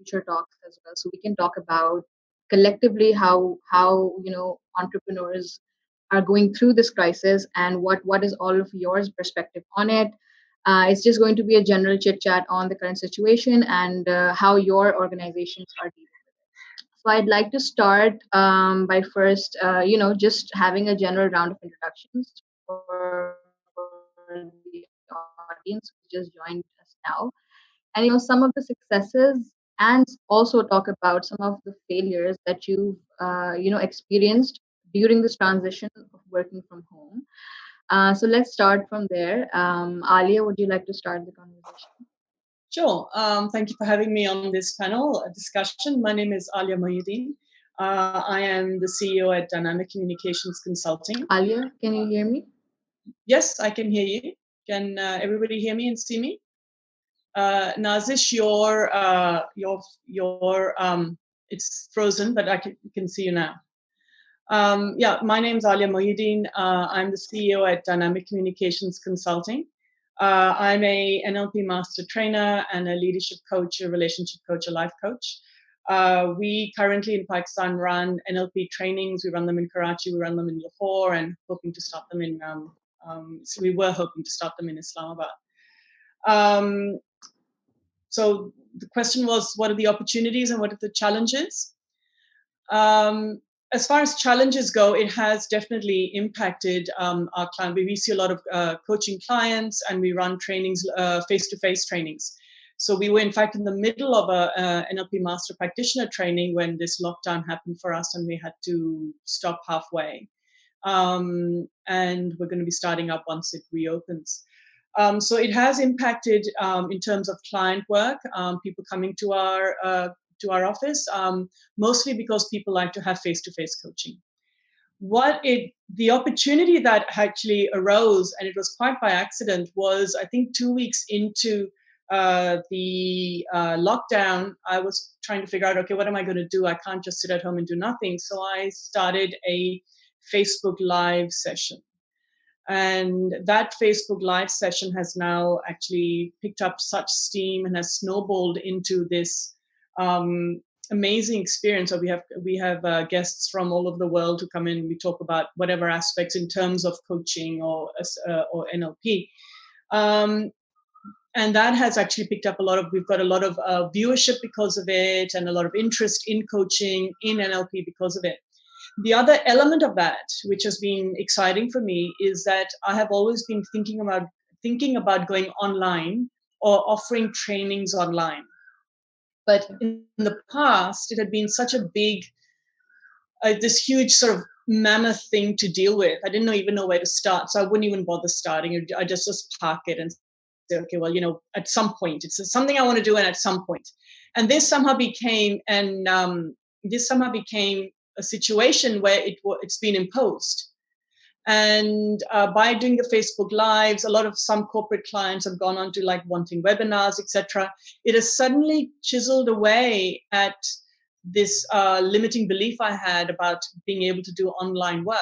future talks as well, so we can talk about collectively how entrepreneurs are going through this crisis, and what is all of yours perspective on it. It's just going to be a general chit chat on the current situation and how your organizations are dealing. So I'd like to start by first, just having a general round of introductions for the audience who just joined us now, and some of the successes, and also talk about some of the failures that you've experienced during this transition of working from home. So let's start from there. Aliyah, would you like to start the conversation? Sure. Thank you for having me on this panel discussion. My name is Aliyah Mohyeddin. I am the CEO at Dynamic Communications Consulting. Aliyah, can you hear me? Yes, I can hear you. Can everybody hear me and see me? Nazish, it's frozen, but I can see you now. Yeah, my name is Aliyah Mohyeddin. I'm the CEO at Dynamic Communications Consulting. I'm a NLP master trainer and a leadership coach, a relationship coach, a life coach. We currently in Pakistan run NLP trainings. We run them in Karachi, we run them in Lahore, and hoping to start them in. So we were hoping to start them in Islamabad. So the question was, what are the opportunities and what are the challenges? As far as challenges go, it has definitely impacted our client. We see a lot of coaching clients, and we run trainings, face-to-face trainings. So we were, in fact, in the middle of a NLP master practitioner training when this lockdown happened for us, and we had to stop halfway. And we're going to be starting up once it reopens. So it has impacted in terms of client work, people coming to our office, mostly because people like to have face-to-face coaching. The opportunity that actually arose, and it was quite by accident, was I think 2 weeks into the lockdown, I was trying to figure out, okay, what am I going to do? I can't just sit at home and do nothing. So I started a Facebook Live session. And that Facebook Live session has now actually picked up such steam and has snowballed into this amazing experience. So we have guests from all over the world who come in. We talk about whatever aspects in terms of coaching or NLP. And that has actually picked up we've got a lot of viewership because of it, and a lot of interest in coaching, in NLP because of it. The other element of that, which has been exciting for me, is that I have always been thinking about going online or offering trainings online. But in the past, it had been such a big, this huge sort of mammoth thing to deal with. I didn't even know where to start, so I wouldn't even bother starting. I just park it and say, okay, well, at some point, it's something I want to do, and at some point. And this somehow became a situation where it's been imposed. And by doing the Facebook Lives, a lot of some corporate clients have gone on to like wanting webinars, etc. It has suddenly chiseled away at this limiting belief I had about being able to do online work.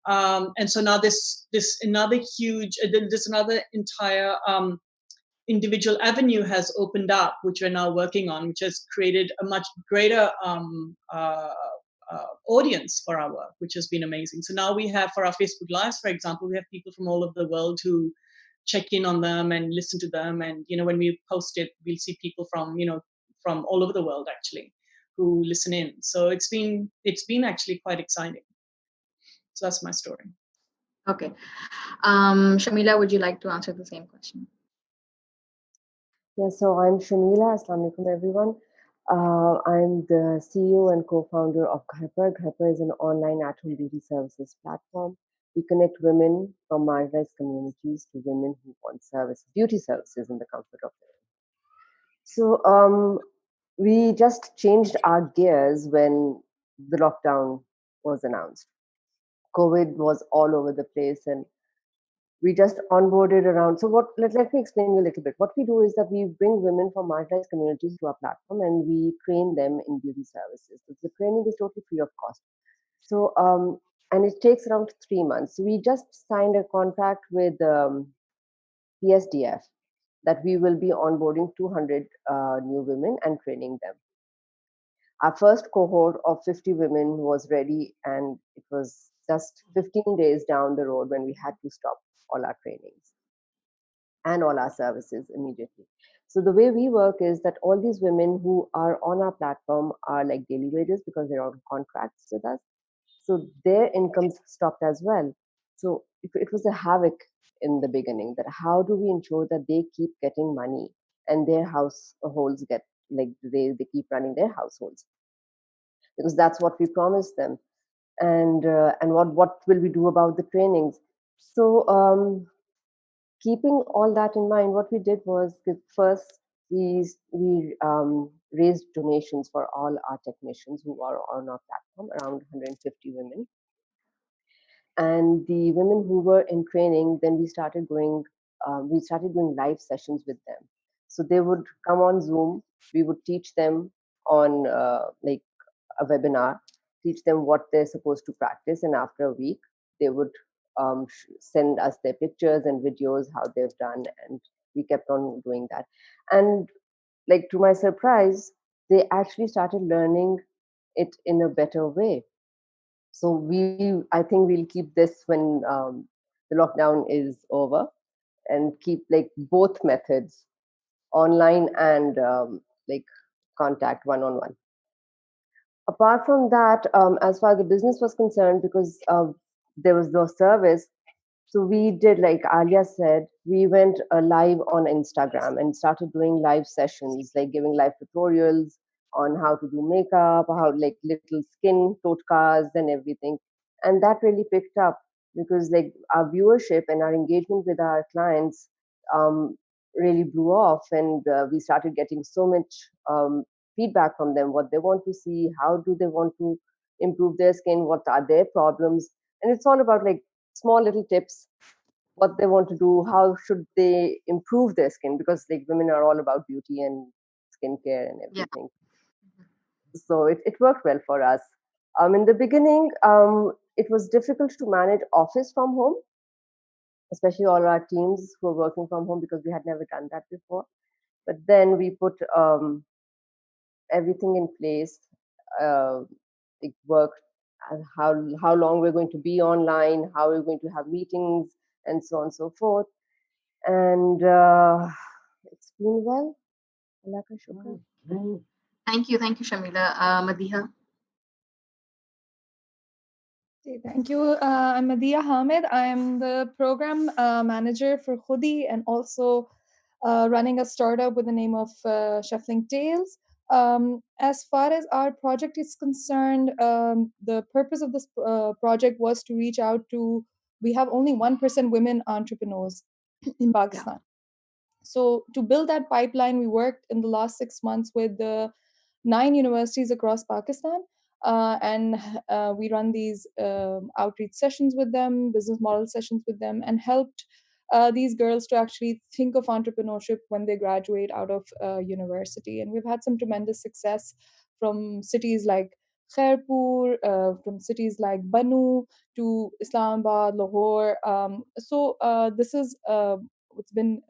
And so now this another entire individual avenue has opened up, which we're now working on, which has created a much greater audience for our work, which has been amazing. So now we have, for our Facebook Lives, for example, we have people from all over the world who check in on them and listen to them. And, when we post it, we'll see people from all over the world, actually, who listen in. So it's been actually quite exciting. So that's my story. Okay. Shameelah, would you like to answer the same question? Yes, so I'm Shameelah. Assalamu alaikum, everyone. I'm the CEO and co-founder of GharPar. GharPar is an online at-home beauty services platform. We connect women from marginalized communities to women who want beauty services in the comfort of their home. So we just changed our gears when the lockdown was announced. COVID was all over the place, and we just onboarded around. So let me explain you a little bit. What we do is that we bring women from marginalized communities to our platform, and we train them in beauty services. So the training is totally free of cost. So and it takes around 3 months. So we just signed a contract with PSDF, that we will be onboarding 200 new women and training them. Our first cohort of 50 women was ready, and it was just 15 days down the road when we had to stop all our trainings and all our services immediately. So the way we work is that all these women who are on our platform are like daily wages because they're on contracts with us. So their incomes stopped as well. So it was a havoc in the beginning, that how do we ensure that they keep getting money and their households get, like, they keep running their households, because that's what we promised them. And what will we do about the trainings? So keeping all that in mind, what we did was that first we raised donations for all our technicians who are on our platform, around 150 women. And the women who were in training, then we started doing live sessions with them. So they would come on Zoom. We would teach them on like a webinar, teach them what they're supposed to practice, and after a week, they would send us their pictures and videos how they've done, and we kept on doing that. And like, to my surprise, they actually started learning it in a better way. So I think we'll keep this when the lockdown is over, and keep like both methods, online and like contact one on one. Apart from that, as far as the business was concerned, because there was no service, so we did, like Alia said, we went live on Instagram and started doing live sessions, like giving live tutorials on how to do makeup, how, like, little skin totkas and everything. And that really picked up, because like our viewership and our engagement with our clients um, really blew off, and we started getting so much feedback from them, what they want to see, how do they want to improve their skin, what are their problems. And it's all about like small little tips, what they want to do, how should they improve their skin, because like women are all about beauty and skincare and Yeah. everything. So it worked well for us. In the beginning, it was difficult to manage office from home, especially all our teams who were working from home, because we had never done that before. But then we put everything in place. Uh, it worked. How long we're going to be online, how we're going to have meetings, and so on and so forth. And it's been well. Allah ka shukr. Thank you, Shameelah. Madiha. Okay, thank you. I'm Madiha Hamid. I'm the program manager for Khudi, and also running a startup with the name of Shuffling Tales. As far as our project is concerned, the purpose of this project was to reach out to, we have only 1% women entrepreneurs in Yeah. Pakistan. So to build that pipeline, we worked in the last 6 months with the 9 universities across Pakistan, and we run these outreach sessions with them, business model sessions with them, and helped these girls to actually think of entrepreneurship when they graduate out of university. And we've had some tremendous success from cities like Khairpur, from cities like Banu to Islamabad, Lahore. So this is what's been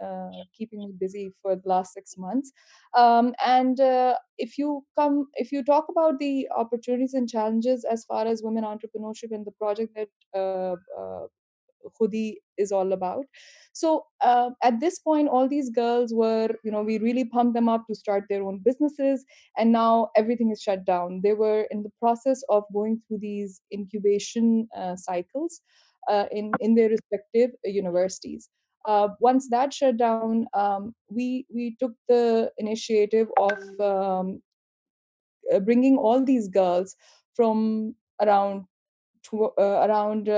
keeping me busy for the last 6 months. And if you talk about the opportunities and challenges as far as women entrepreneurship and the project that Khudi is all about. So at this point, all these girls were, we really pumped them up to start their own businesses, and now everything is shut down. They were in the process of going through these incubation cycles in their respective universities. Once that shut down, we took the initiative of bringing all these girls from around around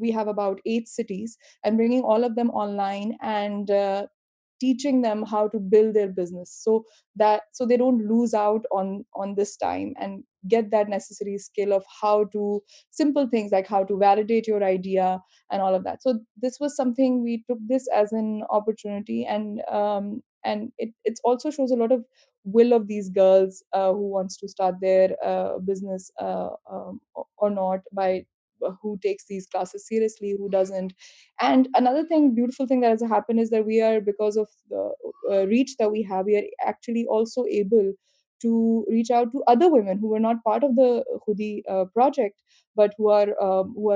we have about 8 cities, and bringing all of them online, and teaching them how to build their business, so they don't lose out on this time, and get that necessary skill of how to, simple things like how to validate your idea and all of that. So this was something, we took this as an opportunity, and it also shows a lot of will of these girls who wants to start their business or not, by who takes these classes seriously, who doesn't. And another thing, beautiful thing that has happened is that we are, because of the reach that we have, we are actually also able to reach out to other women who were not part of the Khudi project, but who are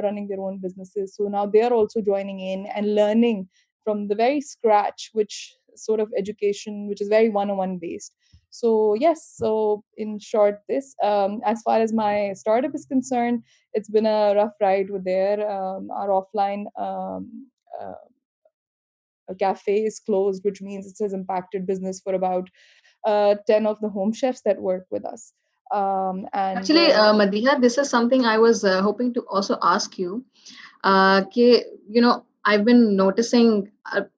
running their own businesses. So now they are also joining in and learning from the very scratch, which sort of education, which is very one-on-one based. So yes, so in short, this as far as my startup is concerned, it's been a rough ride with there. Our offline uh, cafe is closed, which means it has impacted business for about 10 of the home chefs that work with us. And Actually, Madiha, this is something I was hoping to also ask you. I've been noticing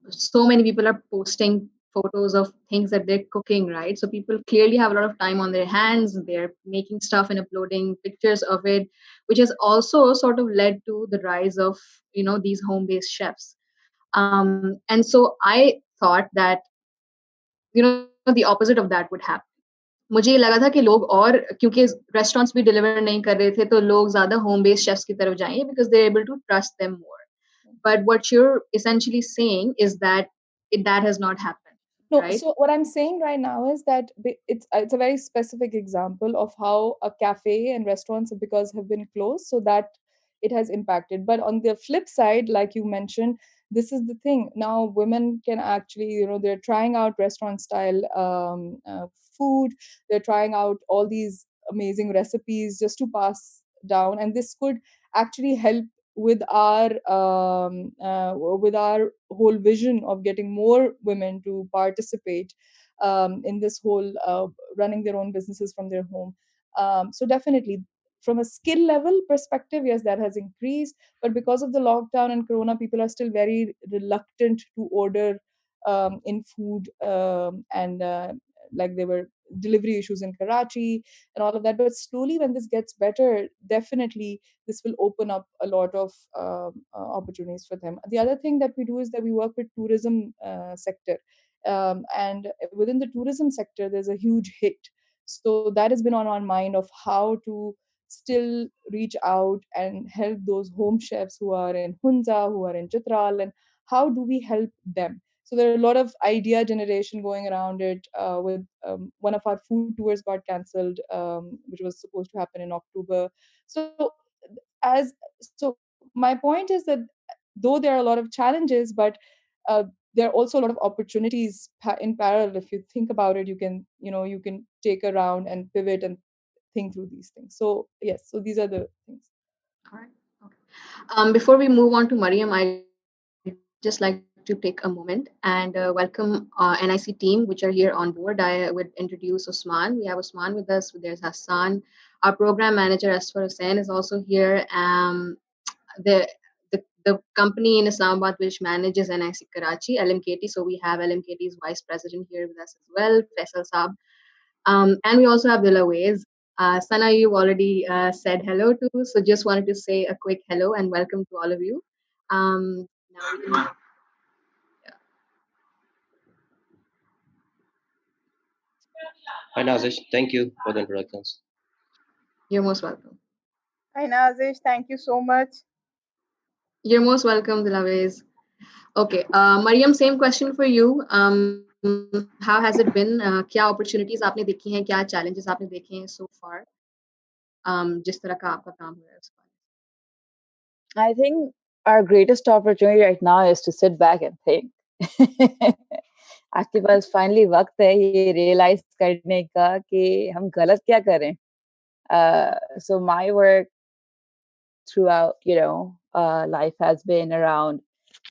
so many people are posting photos of things that they're cooking, right? So people clearly have a lot of time on their hands. They're making stuff and uploading pictures of it, which has also sort of led to the rise of, these home-based chefs. And so I thought that, the opposite of that would happen. मुझे ये लगा था कि लोग और क्योंकि restaurants भी deliver नहीं कर रहे थे तो लोग ज्यादा होम बेस्ड शेफ्स की तरफ जाएंगे because they're able to trust them more. But what you're essentially saying is that that has not happened, no, right? so what I'm saying right now is that it's a very specific example of how a cafe and restaurants have been closed, so that it has impacted. But on the flip side, like you mentioned, this is the thing. Now women can actually, they're trying out restaurant style food. They're trying out all these amazing recipes just to pass down, and this could actually help with our whole vision of getting more women to participate in this whole running their own businesses from their home. So definitely, from a skill level perspective, yes, that has increased. But because of the lockdown and Corona, people are still very reluctant to order in food, and like there were delivery issues in Karachi and all of that. But slowly, when this gets better, definitely this will open up a lot of opportunities for them. The other thing that we do is that we work with tourism sector, and within the tourism sector, there's a huge hit. So that has been on our mind of how to still reach out and help those home chefs who are in Hunza, who are in Chitral, and how do we help them? So there are a lot of idea generation going around it. With one of our food tours got cancelled, which was supposed to happen in October. So as so my point is that though there are a lot of challenges, but uh, there are also a lot of opportunities in parallel. If you think about it, you can take around and pivot and think through these things. So yes, so these are the things. All right. Okay. Before we move on to Mariam, I'd just like to take a moment and welcome NIC team, which are here on board. I would introduce Usman. We have Usman with us. There's Hassan. Our program manager, Asfar Hussain, is also here. The, the company in Islamabad which manages NIC Karachi, LMKT. So we have LMKT's vice president here with us as well, Faisal Saab. And we also have Dilawais. Sana, you've already said hello to, so just wanted to say a quick hello and welcome to all of you. Now we can, Hi Nazish, thank you for the introductions. you're most welcome. Hi Nazish, thank you so much. You're most welcome, Dilawais. Okay, Mariam, same question for you. How has it been? क्या opportunities आपने देखी हैं? क्या challenges आपने देखे हैं so far? जिस तरह का आपका काम हो रहा है उस पर. I think our greatest opportunity right now is to sit back and think. आपके पास फाइनली वक्त है ये रियलाइज करने का कि हम गलत क्या करें. So my work throughout, life has been around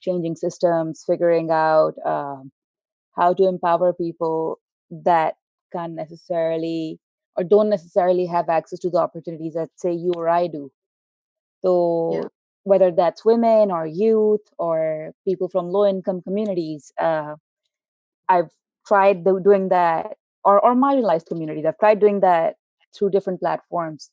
changing systems, figuring out how to empower people that can't necessarily or don't necessarily have access to the opportunities that say you or I do. Yeah. So whether that's women or youth or people from low income communities, I've tried doing that, or marginalized communities. I've tried doing that through different platforms.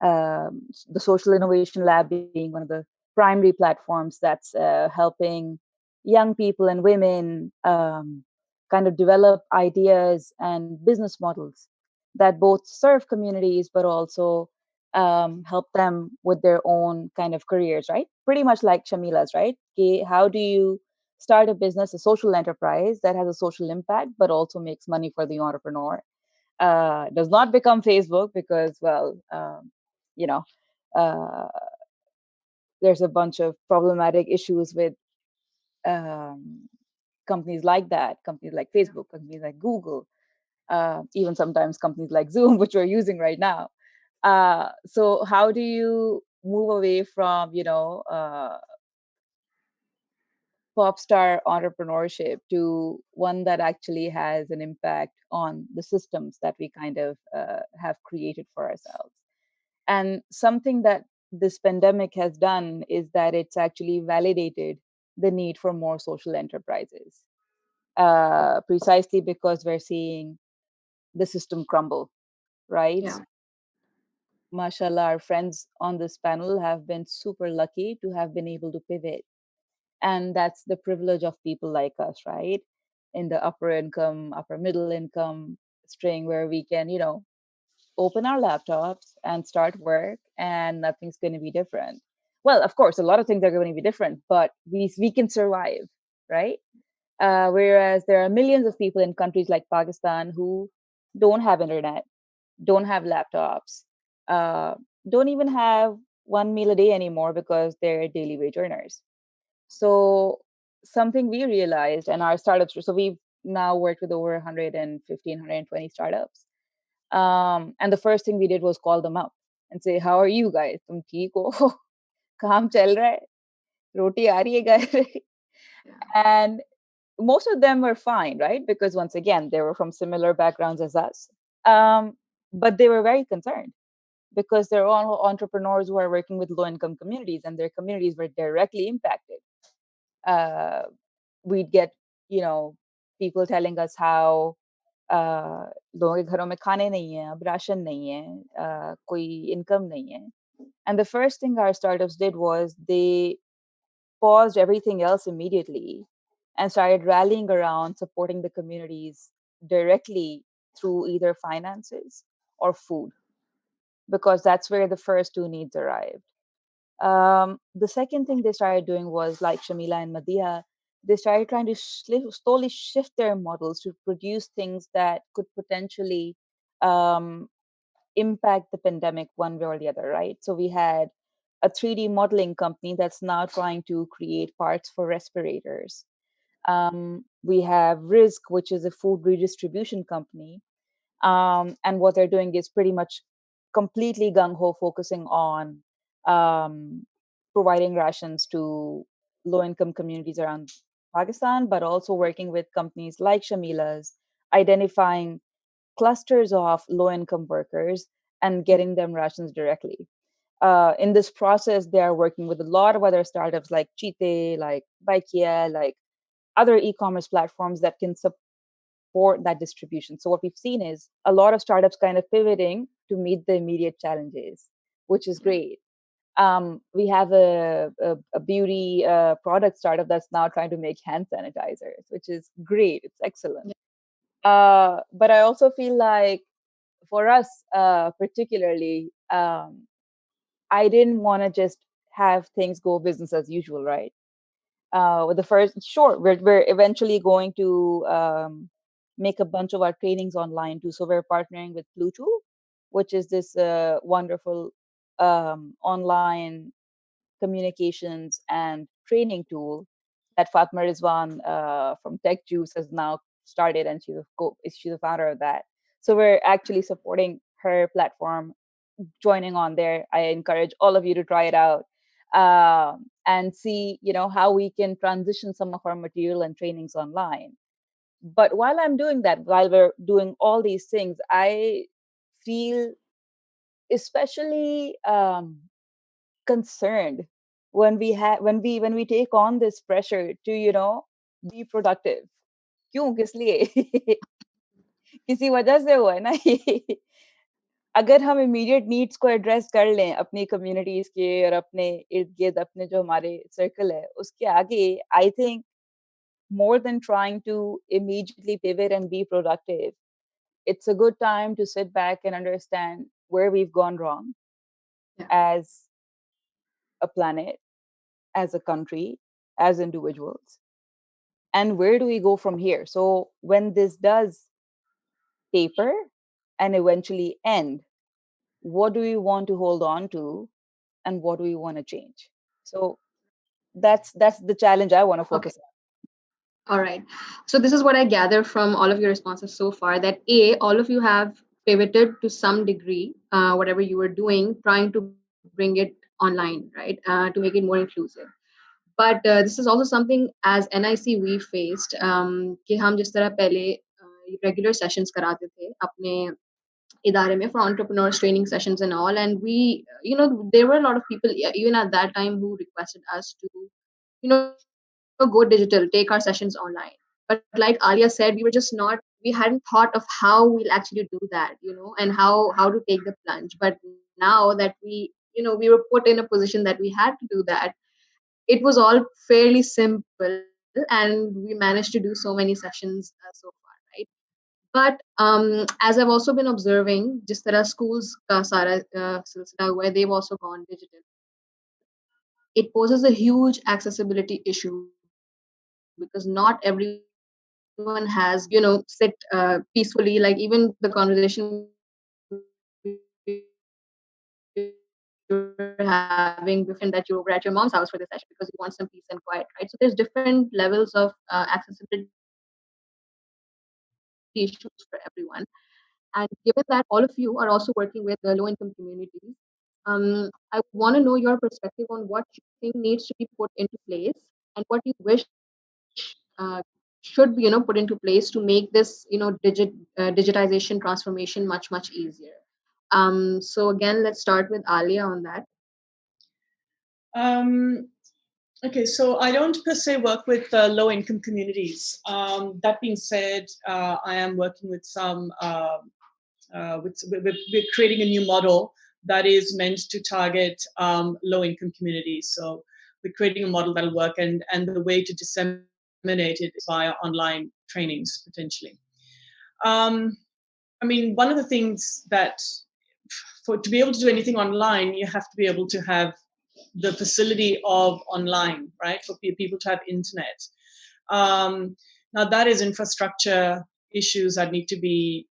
The Social Innovation Lab being one of the primary platforms that's helping young people and women kind of develop ideas and business models that both serve communities but also help them with their own kind of careers, right? Pretty much like Shamila's, right? Okay, how do you start a business, a social enterprise that has a social impact, but also makes money for the entrepreneur? Does not become Facebook because, well, you know, uh, there's a bunch of problematic issues with um, companies like that, companies like Facebook, companies like Google, even sometimes companies like Zoom, which we're using right now. So how do you move away from, pop star entrepreneurship to one that actually has an impact on the systems that we kind of have created for ourselves? And something that this pandemic has done is that it's actually validated the need for more social enterprises, precisely because we're seeing the system crumble, right? Yeah. Mashallah, our friends on this panel have been super lucky to have been able to pivot. And that's the privilege of people like us, right? In the upper income, upper middle income string, where we can, open our laptops and start work and nothing's going to be different. Well, of course, a lot of things are going to be different, but we can survive, right? Whereas there are millions of people in countries like Pakistan who don't have internet, don't have laptops, uh, don't even have one meal a day anymore because they're daily wage earners. So something we realized, and our startups, so we've now worked with over 115, 120 startups. And the first thing we did was call them up and say, how are you guys? Tum theek ho? Kaam chal raha hai? Roti aa rahi hai ghar? Yeah. And most of them were fine, right? Because once again, they were from similar backgrounds as us. Um, but they were very concerned because they're all entrepreneurs who are working with low income communities and their communities were directly impacted. Uh, we'd get, you know, people telling us how लोगों के घरों में खाने नहीं है, अब ration नहीं है, कोई income नहीं है. And the first thing our startups did was they paused everything else immediately and started rallying around supporting the communities directly through either finances or food, because that's where the first two needs arrived. The second thing they started doing was, like Shameelah and Madiha, they started trying to slowly shift their models to produce things that could potentially um, impact the pandemic one way or the other, right? So we had a 3D modeling company that's now trying to create parts for respirators. We have Risk, which is a food redistribution company, and what they're doing is pretty much completely gung ho, focusing on um, providing rations to low income communities around Pakistan, but also working with companies like Shamila's, identifying clusters of low income workers and getting them rations directly. In this process, they are working with a lot of other startups like Cheetah, like Baikia, like other e-commerce platforms that can support that distribution. So what we've seen is a lot of startups kind of pivoting to meet the immediate challenges, which is Yeah. great. We have a beauty product startup that's now trying to make hand sanitizers, which is great. It's excellent. Yeah. But I also feel like for us, particularly, I didn't want to just have things go business as usual, right? With the first, sure, we're eventually going to make a bunch of our trainings online too. So we're partnering with Bluetooth, which is this wonderful online communications and training tool that Fatma Rizwan from Tech Juice has now started, and she's the founder of that. So we're actually supporting her platform, joining on there. I encourage all of you to try it out and see, how we can transition some of our material and trainings online. But while I'm doing that, while we're doing all these things, I feel especially concerned when we take on this pressure to be productive. क्यों किस लिए किसी वजह से हुआ है ना ये. अगर हम इमीडिएट नीड्स को एड्रेस कर लें अपनी कम्युनिटीज के और अपने इर्द गिर्द अपने जो हमारे सर्कल है उसके आगे, I think more than trying to immediately pivot and be productive, it's a good time to sit back and understand where we've gone wrong Yeah. as a planet, as a country, as individuals, and where do we go from here? So when this does taper and eventually end, what do we want to hold on to, and what do we want to change? So that's the challenge I want to Okay. focus All right. So this is what I gather from all of your responses so far, that A, all of you have pivoted to some degree, whatever you were doing, trying to bring it online, right? To make it more inclusive. But this is also something as NIC we faced, कि हम जिस तरह पहले regular sessions कराते थे अपने इदारे में for entrepreneurs training sessions and all, and we, there were a lot of people even at that time who requested us to, go digital, take our sessions online. But like Alia said, we were just not, we hadn't thought of how we'll actually do that, and how to take the plunge. But now that we were put in a position that we had to do that, it was all fairly simple, and we managed to do so many sessions so far, right? But as I've also been observing, जिस तरह schools का सारा सिलसिला हुआ है, they've also gone digital. It poses a huge accessibility issue because not everyone has, sit peacefully. Like even the conversation we were having before, that you want some peace and quiet, right? So there's different levels of accessibility issues for everyone. And given that all of you are also working with the low income communities, um, I would want to know your perspective on what you think needs to be put into place and what you wish should be put into place to make this digitization transformation much easier. So again, let's start with Alia on that. Okay, so I don't per se work with low-income communities. That being said, I am working with some. We're creating a new model that is meant to target low-income communities. So we're creating a model that'll work, and the way to disseminate it is via online trainings potentially. I mean, one of the things that to be able to do anything online, you have to be able to have the facility of online, right? For people to have internet. Now that is infrastructure issues that need to be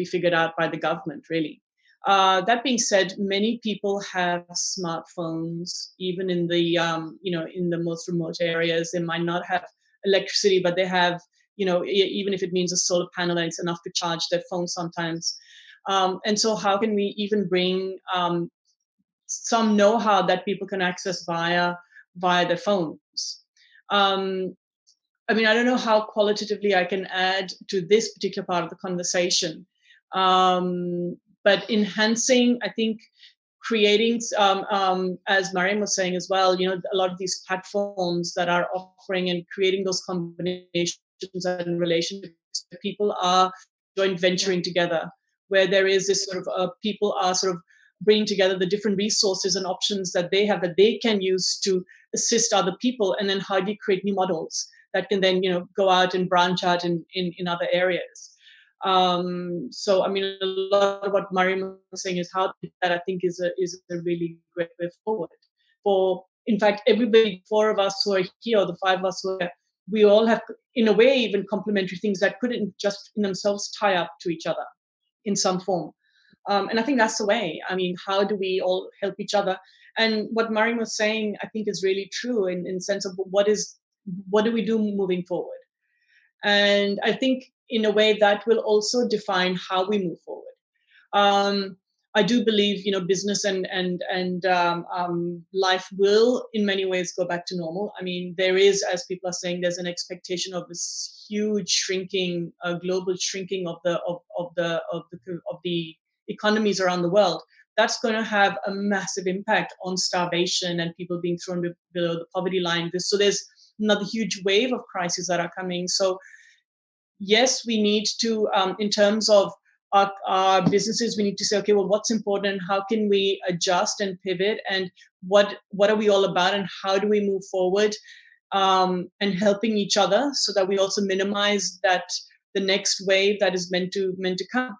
figured out by the government, really. That being said, many people have smartphones, even in the in the most remote areas. They might not have electricity, but they have, even if it means a solar panel and it's enough to charge their phone sometimes. And so, how can we even bring some know-how that people can access via their phones? I mean, I don't know how qualitatively I can add to this particular part of the conversation, but enhancing, I think, creating, as Maryam was saying as well, a lot of these platforms that are offering and creating those combinations and relationships where people are joint venturing together, where there is this sort of people are sort of bringing together the different resources and options that they have that they can use to assist other people, and then how do you create new models that can then go out and branch out in other areas. So I mean, a lot of what Maryam was saying is how to do that, I think, is a really great way forward. For in fact, everybody, four of us who are here, or the five of us who are here, we all have, in a way, even complementary things that couldn't just in themselves tie up to each other in some form. And I think that's the way. I mean, how do we all help each other? And what Maryam was saying, I think, is really true in sense of what do we do moving forward? And I think in a way that will also define how we move forward. I do believe, business and life will, in many ways, go back to normal. I mean, there is, as people are saying, there's an expectation of this huge shrinking, global shrinking of the economies around the world. That's going to have a massive impact on starvation and people being thrown below the poverty line. So there's another huge wave of crises that are coming. So yes, we need to, in terms of our businesses, we need to say, okay, well, what's important? How can we adjust and pivot? And what are we all about? And how do we move forward? And helping each other so that we also minimize that the next wave that is meant to come.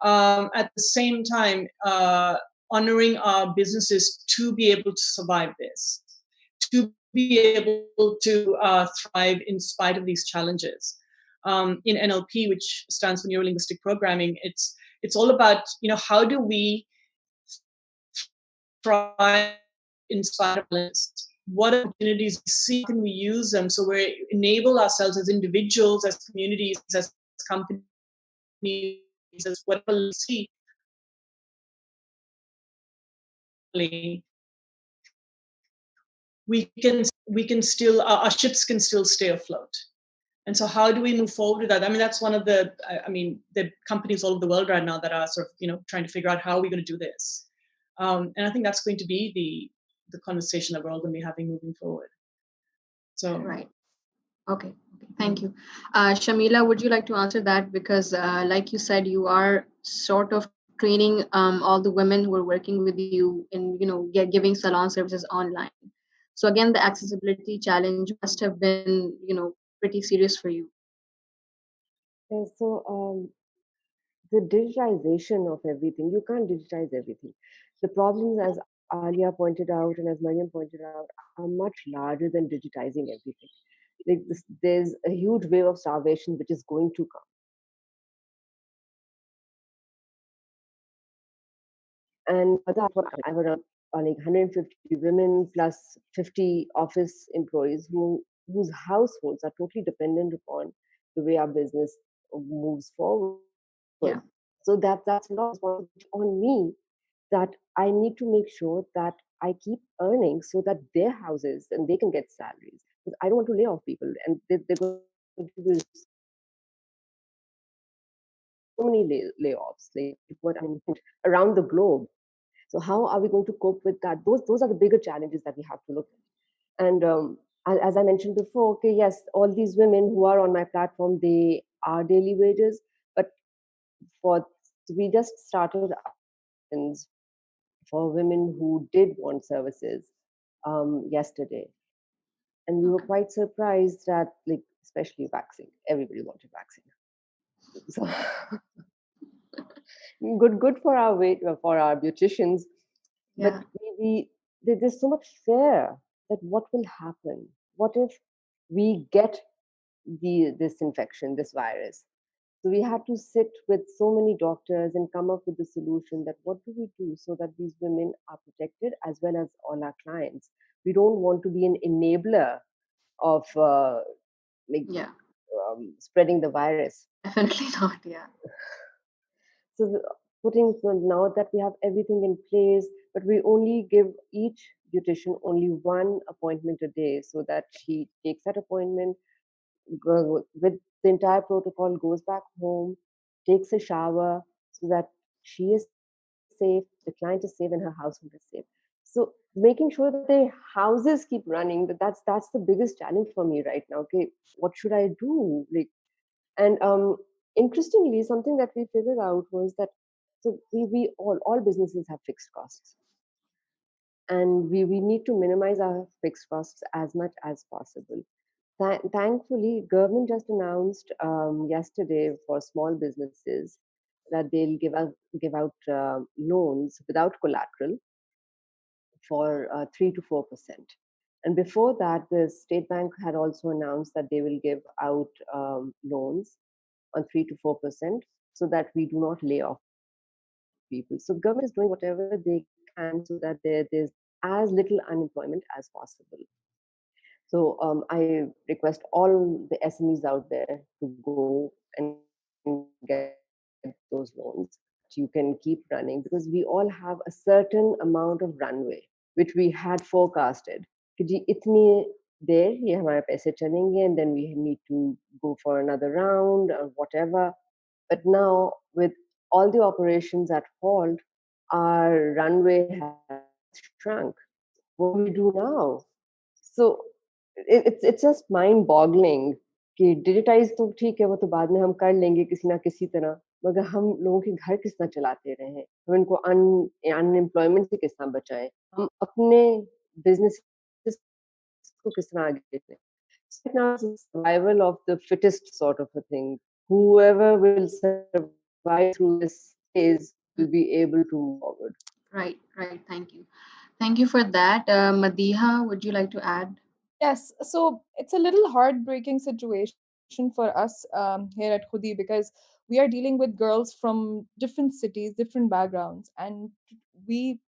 At the same time, honoring our businesses to be able to survive this, to be able to thrive in spite of these challenges. In NLP, which stands for Neuro Linguistic Programming, it's all about, how do we thrive in spite of challenges? What opportunities we see, can we use them so we enable ourselves as individuals, as communities, as companies, as whatever we see, we can still, our ships can still stay afloat. And so how do we move forward with that? I mean, that's one of the companies all over the world right now that are sort of, trying to figure out how are we going to do this. And I think that's going to be the conversation that we're all going to be having moving forward. So right. Okay. Thank you. Shameelah, would you like to answer that? Because like you said, you are sort of training all the women who are working with you in, giving salon services online. So again, the accessibility challenge must have been, pretty serious for you. Yeah, so the digitization of everything, you can't digitize everything. The problems, as Aliyah pointed out and as Maryam pointed out, are much larger than digitizing everything. Like this, there's a huge wave of starvation which is going to come. And for that, I have around like 150 women plus 50 office employees whose households are totally dependent upon the way our business moves forward. Yeah. So that's a lot of responsibility on me, that I need to make sure that I keep earning so that their houses and they can get salaries. Because I don't want to lay off people, and they're going to be so many layoffs, like what I mean, around the globe. So how are we going to cope with that? Those are the bigger challenges that we have to look at. And as I mentioned before, okay, yes, all these women who are on my platform, they are daily wages, but for we just started for women who did want services yesterday, and we were quite surprised that, like, especially vaccine, everybody wanted vaccine. So good for our for our beauticians, but Yeah. there's so much fear that what will happen? What if we get this infection, this virus? So we had to sit with so many doctors and come up with the solution that what do we do so that these women are protected as well as all our clients. We don't want to be an enabler of like Yeah. spreading the virus. Definitely not. Yeah. So now that we have everything in place, but we only give each beautician only one appointment a day, so that she takes that appointment, with the entire protocol, goes back home, takes a shower, so that she is safe, the client is safe, and her household is safe. So making sure that their houses keep running, that's the biggest challenge for me right now. Okay, what should I do? Like, and interestingly, something that we figured out was that, so we all businesses have fixed costs, and we need to minimize our fixed costs as much as possible. Thankfully, government just announced yesterday for small businesses that they'll give out loans without collateral for 3 to 4%. And before that, the state bank had also announced that they will give out loans on 3 to 4%, so that we do not lay off people. So government is doing whatever they can so that there's as little unemployment as possible. So I request all the SMEs out there to go and get those loans, so that you can keep running, because we all have a certain amount of runway which we had forecasted कि जी इतनी देर ये हमारे पैसे चलेंगे, and then we need to go for another round or whatever. But now, with all the operations at halt, our runway has shrunk. What do we do now? So it's just mind boggling कि digitise तो ठीक है, वो तो बाद में हम कर लेंगे किसी ना किसी तरह, मगर हम लोगों के घर किस तरह चलाते रहे, हम इनको अनएम्प्लॉयमेंट से किस तरह बचाएं, हम अपने बिजनेस को किस तरह आगे बढ़ाएं. So right now it's a survival of the fittest sort of a thing. Whoever will survive through this phase will be able to move forward. Right. Thank you for that. Madiha, would you like to add? Yes, so it's a little heartbreaking situation for us here at Khudi because we are dealing with girls from different cities, different backgrounds, and we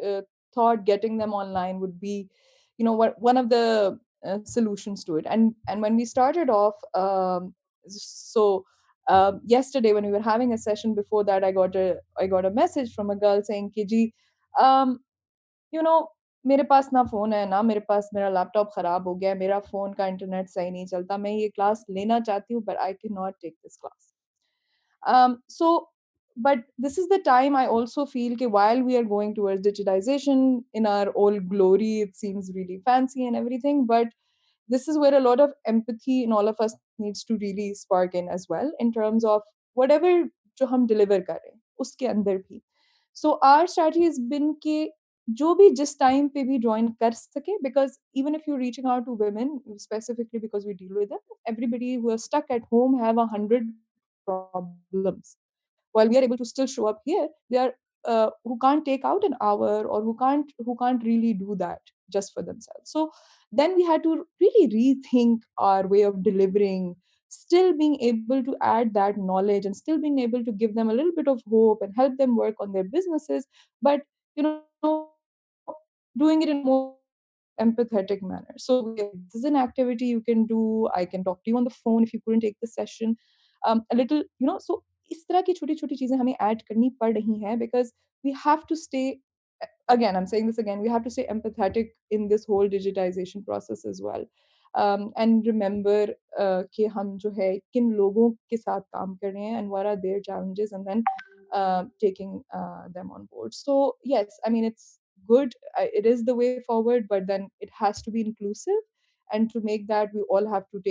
uh, thought getting them online would be, one of the solutions to it. And when we started off, so yesterday when we were having a session before that, I got a message from a girl saying, "Kiji, um, you know मेरे पास ना phone है, ना मेरे पास मेरा laptop खराब हो गया है, मेरा फ़ोन का इंटरनेट सही नहीं चलता, मैं ये क्लास लेना चाहती हूँ, but I cannot take this class." So, but this is the time I also feel that while we are going towards digitization in our old glory, it seems really fancy and everything, but this is where a lot of empathy in all of us needs to really spark in as well in terms of whatever जो हम deliver कर रहे हैं उसके अंदर भी. So our strategy has been कि जो भी जिस टाइम पे भी join कर सके, because even if you're reaching out to women specifically because we deal with them, everybody who are stuck at home have 100 problems, while we are able to still show up here, they are who can't take out an hour, or who can't really do that just for themselves. So then we had to really rethink our way of delivering, still being able to add that knowledge and still being able to give them a little bit of hope and help them work on their businesses, but doing it in a more empathetic manner. So we have said this is an activity you can do, I can talk to you on the phone if you couldn't take the session, a little, so इस तरह की छोटी छोटी चीजें हमें add करनी पड़ रही हैं because we have to stay, again I'm saying this again, we have to stay empathetic in this whole digitization process as well. And remember कि हम जो है किन लोगों के साथ काम कर रहे हैं and what are their challenges, and then taking them on board. So yes, I mean it's good, it is the way forward, but then it has to be inclusive, and to make that we all have to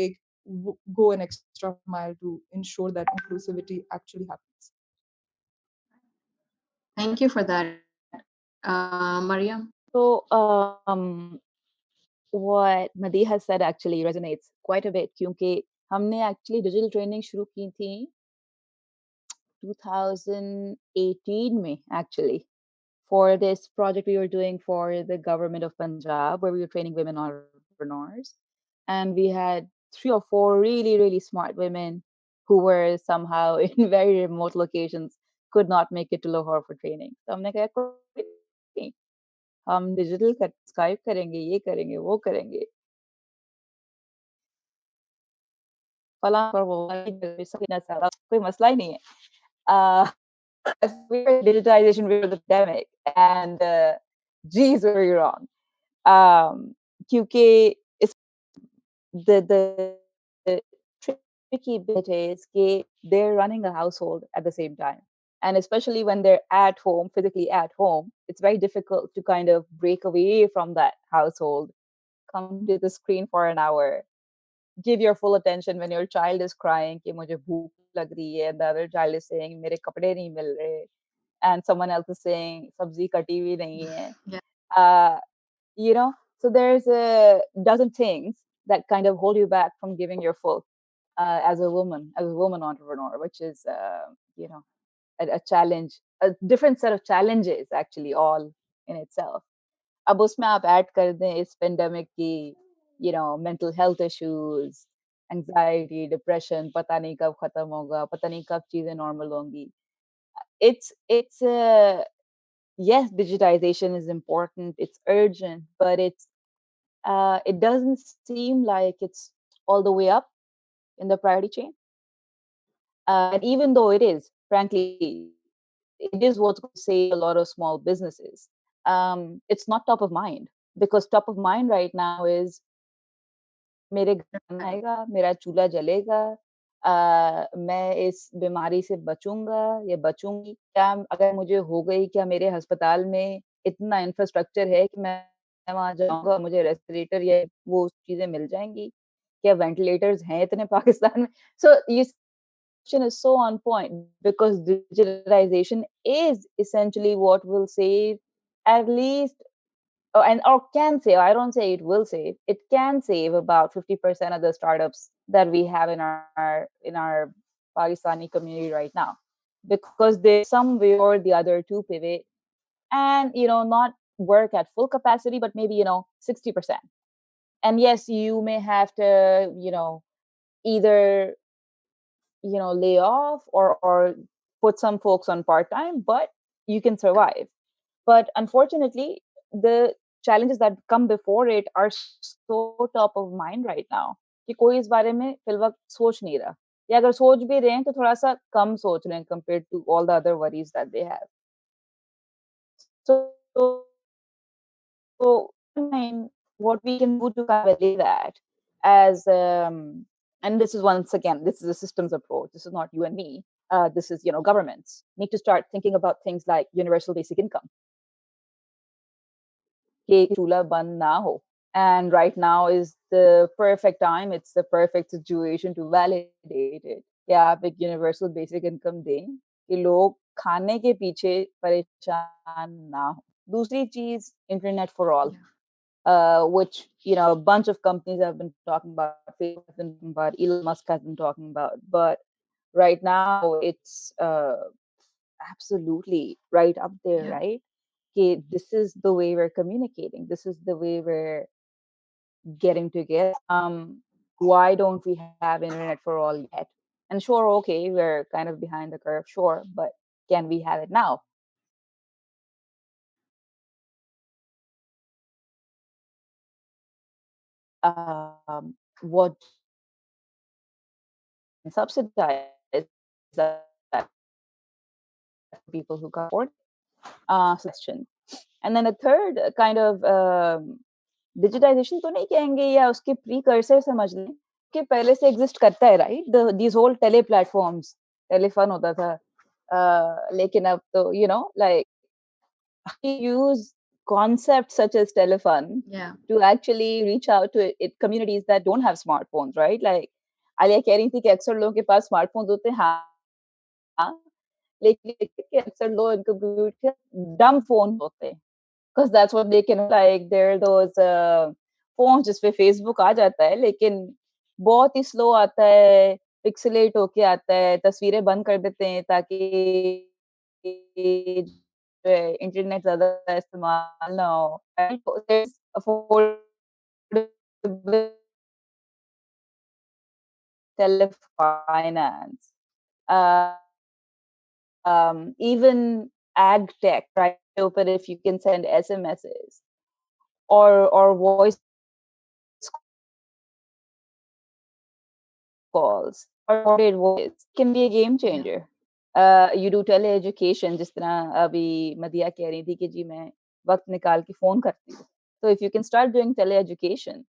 go an extra mile to ensure that inclusivity actually happens. Thank you for that. Mariam? So, what Madiha said actually resonates quite a bit क्योंकि हमने actually digital training शुरू की थी 2018 में actually for this project we were doing for the government of Punjab, where we were training women entrepreneurs. And we had 3 or 4 really, really smart women who were somehow in very remote locations, could not make it to Lahore for training. So हमने कहा कोई नहीं, हम digital Skype करेंगे, ये करेंगे, वो करेंगे, फलां और वो वाली जगह सब इतना सारा कोई मसला ही नहीं है. Uh, we were digitization before the pandemic, and geez, were we wrong. क्योंकि the tricky bit is that they're running a household at the same time. And especially when they're at home, physically at home, it's very difficult to kind of break away from that household, come to the screen for an hour, give your full attention when your child is crying, कि मुझे भूख लग रही है, and the other child is saying, मेरे कपड़े नहीं मिल रहे, and someone else is saying, सब्जी कटी हुई नहीं है. Yeah. Uh, you know, so there's a dozen things that kind of hold you back from giving your full as a woman entrepreneur, which is you know, a challenge, a different set of challenges actually all in itself. अब उसमें आप add कर दें इस pandemic की, mental health issues, anxiety, depression, पता नहीं कब खत्म होगा, पता नहीं कब चीजें normal होंगी. It's yes, digitization is important, it's urgent, but it doesn't seem like it's all the way up in the priority chain. And even though it is, frankly, it is what's going to save a lot of small businesses. It's not top of mind, because top of mind right now is मेरे घर खाना आएगा, मेरा चूल्हा जलेगा, मैं इस बीमारी से बचूंगा या बचूंगी, क्या अगर मुझे हो गई, क्या मेरे अस्पताल में इतना इंफ्रास्ट्रक्चर है कि मैं वहां जाऊंगा, मुझे रेस्पिरेटर या वो चीजें मिल जाएंगी, क्या वेंटिलेटर्स हैं इतने पाकिस्तान में. So this question is so on point, because digitalization is essentially what will save at least, or can save, I don't say it will save, it can save about 50% of the startups that we have in our Pakistani community right now, because there's some way or the other to pivot and not work at full capacity, but maybe 60%. And yes, you may have to either lay off or put some folks on part-time, but you can survive. But unfortunately, the challenges that come before it are so top of mind right now कि कोई इस बारे में फिलवक्त सोच नहीं रहा, या अगर सोच भी रहे हैं तो थोड़ा सा कम सोच रहे हैं compared to all the other worries that they have. So I mean, what we can do to kind of relay that as and this is once again, this is a systems approach. This is not you and me. This is governments need to start thinking about things like universal basic income. कि चूल्हा बंद ना हो. And right now is the perfect time. It's the perfect situation to validate it. कि आप एक universal basic income दें कि लोग खाने के पीछे परेशान ना हो. दूसरी चीज internet for all. Which a bunch of companies have been talking about, Facebook has been talking about, Elon Musk has been talking about, but right now it's absolutely right up there, Yeah. right? Okay, this is the way we're communicating. This is the way we're getting together. Why don't we have internet for all yet? And sure, okay, we're kind of behind the curve, sure, but can we have it now? What subsidize that for people who can't afford suggestion. And then a third kind of digitization तो नहीं कहेंगे या उसके precursor समझ लें कि पहले से exist करता है, right? These whole tele platforms, telephone होता था, लेकिन अब तो like we use concepts such as telephone Yeah. to actually reach out to communities that don't have smartphones, right? Like Alia कह रही थी कि अक्सर लोगों के पास स्मार्टफोन होते हैं, हाँ, लेकिन अक्सर लोग इनके डम फोन होते हैं, because that's what they can like. There are those phones जिसपे Facebook आ जाता है, लेकिन बहुत ही स्लो आता है, पिक्सेलेट होके आता है, तस्वीरें बंद कर देते हैं ताकि इंटरनेट ज्यादा इस्तेमाल ना हो. There's affordable telefinance. Even ag tech, right? But if you can send SMSs or voice calls or recorded voice, can be a game Yeah. changer. You do tele-education, जिस तरह अभी मदिया कह रही थी कि जी मैं वक्त निकाल के फोन करती हूँ. So if you can start doing tele-education,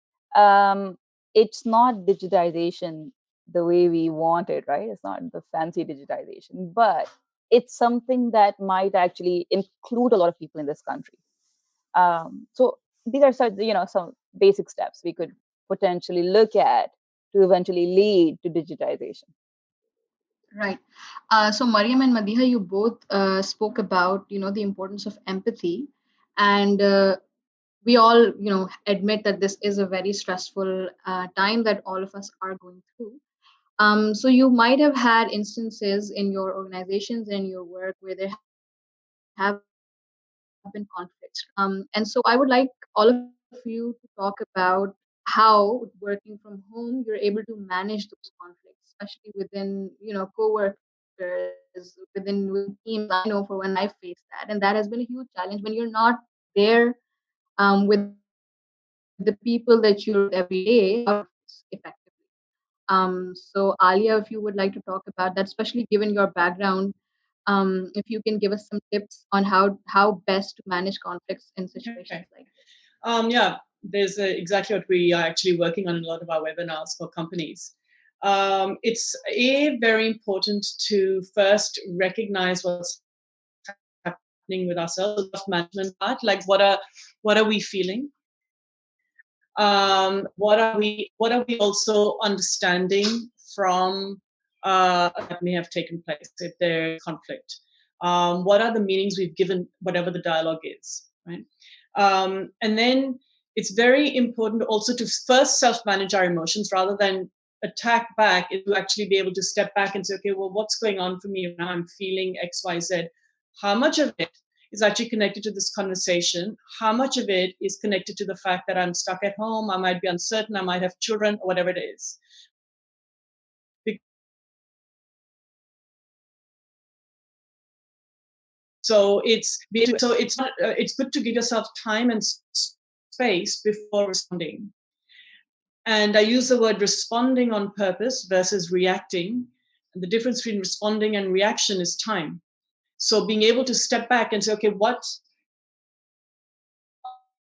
it's not digitization the way we want it, right? It's not the fancy digitization, but it's something that might actually include a lot of people in this country. So these are such, some basic steps we could potentially look at to eventually lead to digitization. Right. So Maryam and Madiha, you both spoke about, the importance of empathy, and we all, admit that this is a very stressful time that all of us are going through. So you might have had instances in your organizations and your work where there have been conflicts. And so I would like all of you to talk about how, working from home, you're able to manage those conflicts, especially within, coworkers, within teams. I know for when I faced that, and that has been a huge challenge when you're not there with the people that you work with every day how to deal with this effectively. So Alia, if you would like to talk about that, especially given your background, if you can give us some tips on how best to manage conflicts in situations Okay. like this. Yeah, there's exactly what we are actually working on in a lot of our webinars for companies. It's very important to first recognize what's happening with ourselves, the management part, like what are we feeling? What are we also understanding from that may have taken place if there's conflict? What are the meanings we've given whatever the dialogue is, right? And then it's very important also to first self-manage our emotions rather than attack back, is to actually be able to step back and say, okay, well, what's going on for me now? I'm feeling X, Y, Z. How much of it is actually connected to this conversation. How much of it is connected to the fact that I'm stuck at home, I might be uncertain, I might have children, or whatever it is. So it's good to give yourself time and space before responding. And I use the word responding on purpose versus reacting. And the difference between responding and reaction is time. So being able to step back and say, okay, what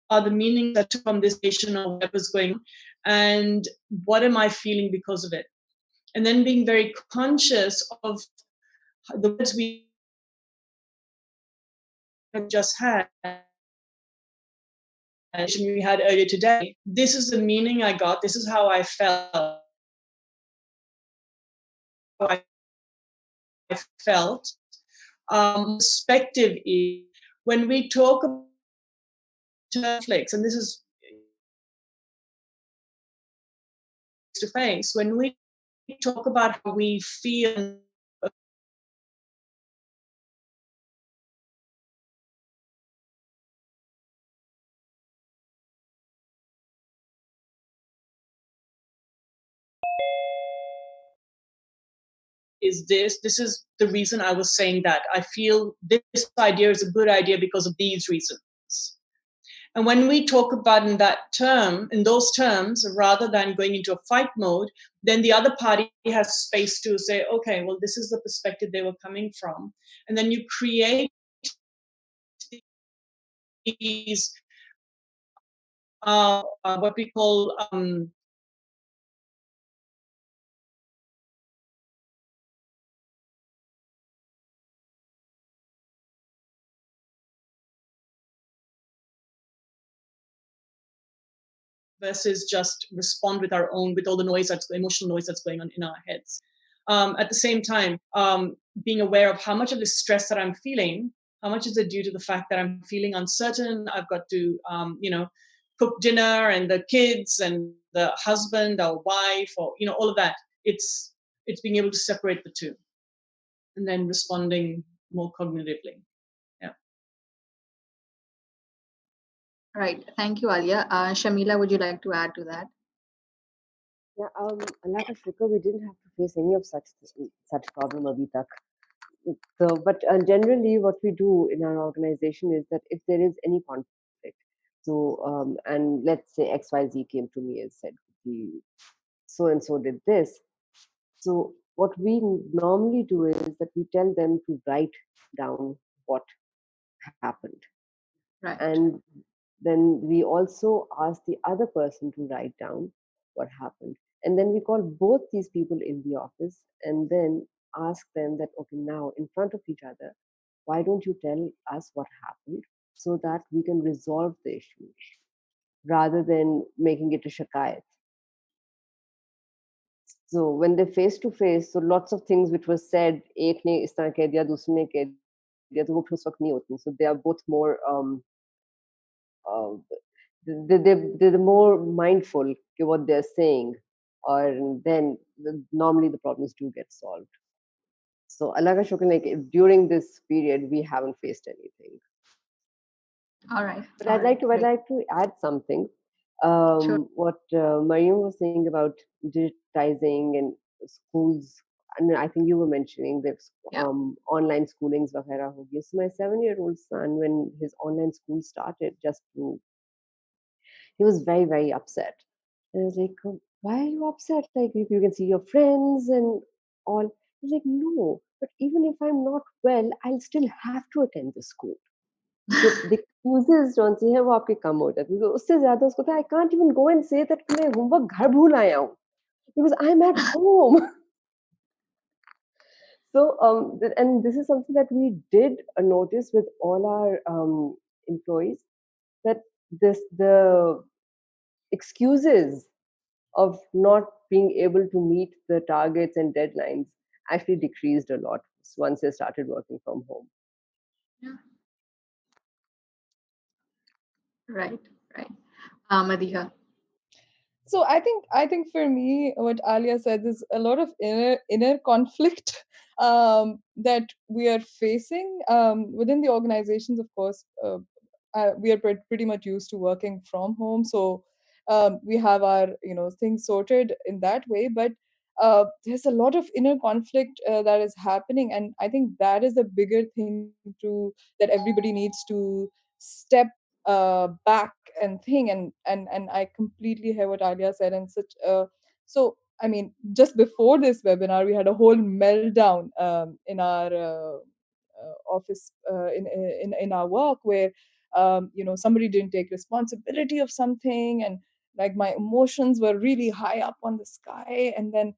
are the meanings that from this station or whatever's going on, and what am I feeling because of it? And then being very conscious of the words we just had, we had earlier today. This is the meaning I got. This is how I felt. Perspective is when we talk about conflicts, and this is face to face, when we talk about how we feel is this is the reason I was saying that. I feel this idea is a good idea because of these reasons. And when we talk about in those terms, rather than going into a fight mode, then the other party has space to say, okay, well, this is the perspective they were coming from. And then you create these, what we call versus just respond with all the noise emotional noise that's going on in our heads. At the same time, being aware of how much of the stress that I'm feeling, how much is it due to the fact that I'm feeling uncertain, I've got to, cook dinner and the kids and the husband or wife or, all of that. It's being able to separate the two and then responding more cognitively. Yeah. Right. Thank you, Aliyah. Shameelah, would you like to add to that? Yeah, Allah ka shukr, we didn't have to face any of such problem abhi tak. So, but generally, what we do in our organization is that if there is any conflict, so and let's say XYZ came to me and said, so and so did this. So, what we normally do is that we tell them to write down what happened, Right. and then we also ask the other person to write down what happened, and then we call both these people in the office and then ask them that, okay, now in front of each other, why don't you tell us what happened so that we can resolve the issue rather than making it a shikayat. So when they're face to face, so lots of things which were said, एक ने इस तरह कह दिया, दूसरे ने कह दिया, तो वो फिर उस वक्त नहीं होती. So they are both more uh, they're more mindful of what they're saying, or then normally the problems do get solved. So Allah ka shukr, like during this period, we haven't faced anything. All right. But All right. I'd like to add something. Sure. What Maryam was saying about digitizing and schools, and I think you were mentioning that Yeah. online schoolings वगैरह हो गई. So my 7-year-old son, when his online school started, he was very, very upset. And I was like, "Oh, why are you upset? Like, if you can see your friends and all." He's like, "No, but even if I'm not well, I'll still have to attend the school." So the excuses जो सी है वो आपके कम हो जाती है. तो उससे ज़्यादा उसको था, I can't even go and say that मैं homework घर भूल आया हूँ because I'm at home. So and this is something that we did notice with all our employees, that the excuses of not being able to meet the targets and deadlines actually decreased a lot once they started working from home. Yeah. Right. Right. Madiha. So I think for me, what Alia said is a lot of inner conflict that we are facing within the organizations. Of course, we are pretty much used to working from home, so we have our things sorted in that way. But there's a lot of inner conflict that is happening, and I think that is a bigger thing to that everybody needs to step back and think. And I completely hear what Alia said, and such so I mean, just before this webinar, we had a whole meltdown in our office, in our work, where somebody didn't take responsibility of something, and like my emotions were really high up on the sky. And then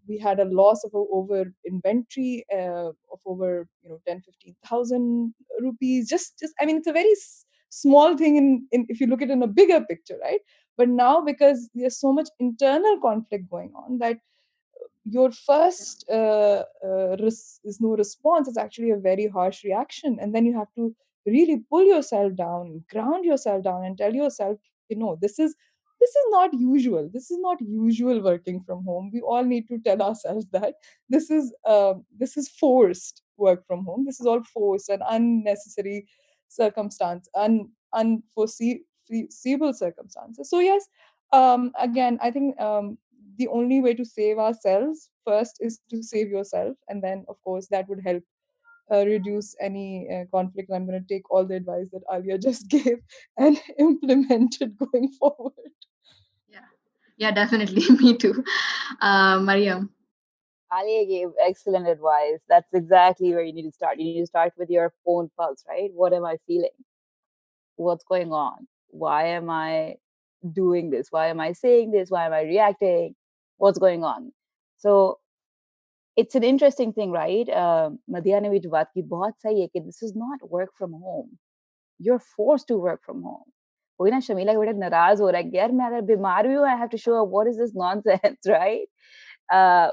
we had a loss of over inventory of over 10-15,000 rupees. Just I mean, it's a very small thing in if you look at it in a bigger picture, right? But now, because there's so much internal conflict going on, that your first is no response is actually a very harsh reaction, and then you have to really pull yourself down, ground yourself down, and tell yourself, this is not usual. This is not usual working from home. We all need to tell ourselves that this is forced work from home. This is all forced and unnecessary circumstance, unforeseeable circumstances. So yes, again, I think the only way to save ourselves first is to save yourself, and then of course that would help reduce any conflict. I'm going to take all the advice that Alia just gave and implement it going forward. Yeah, yeah, definitely. Me too. Mariam. Alia gave excellent advice. That's exactly where you need to start. You need to start with your own pulse, right? What am I feeling? What's going on? Why am I doing this? Why am I saying this? Why am I reacting? What's going on? So it's an interesting thing, right? Madiha ने भी जो बात की बहुत सही है कि this is not work from home. You're forced to work from home. वही ना शमीला का बेटा नाराज हो रहा है कि यार मैं अगर बीमार भी हूँ, I have to show up. What is this nonsense, right?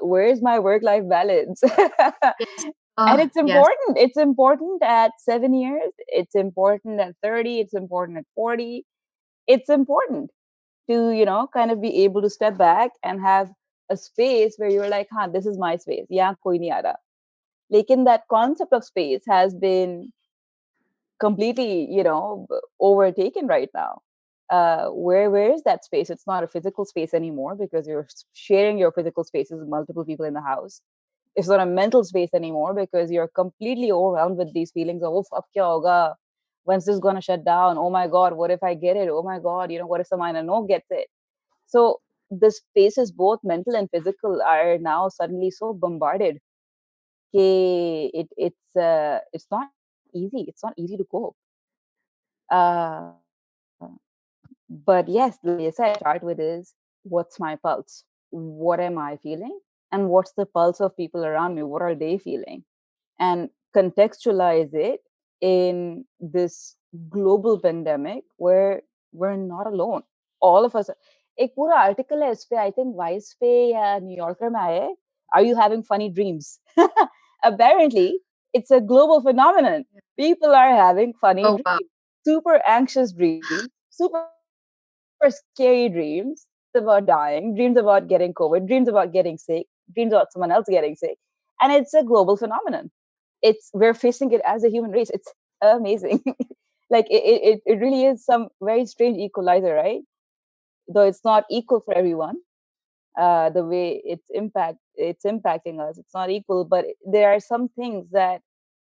Where's my work-life balance? Yes. And it's Yes. important. It's important at 7 years. It's important at 30. It's important at 40. It's important to, kind of be able to step back and have a space where you're like, huh, this is my space. Yeah, koi nahi aa raha. Lekin that concept of space has been completely, overtaken right now. Where is that space? It's not a physical space anymore because you're sharing your physical spaces with multiple people in the house. It's not a mental space anymore because you're completely overwhelmed with these feelings of, ab kya hoga? When's this gonna shut down? Oh my God, what if I get it? Oh my God, what if someone I know gets it? So the spaces, both mental and physical, are now suddenly so bombarded. It's not easy. It's not easy to cope. Uh, but yes, like I said, start with is, what's my pulse? What am I feeling? And what's the pulse of people around me? What are they feeling? And contextualize it in this global pandemic where we're not alone. All of us. एक पूरा article है इस पे, I think Vice पे या New Yorker में आया है. Are you having funny dreams? Apparently, it's a global phenomenon. People are having funny Oh wow. dreams, super anxious dreams, super scary dreams about dying, dreams about getting COVID, dreams about getting sick, dreams about someone else getting sick. And it's a global phenomenon. We're facing it as a human race. It's amazing. Like it really is some very strange equalizer, right? Though it's not equal for everyone. The way it's impacting us, it's not equal, but there are some things that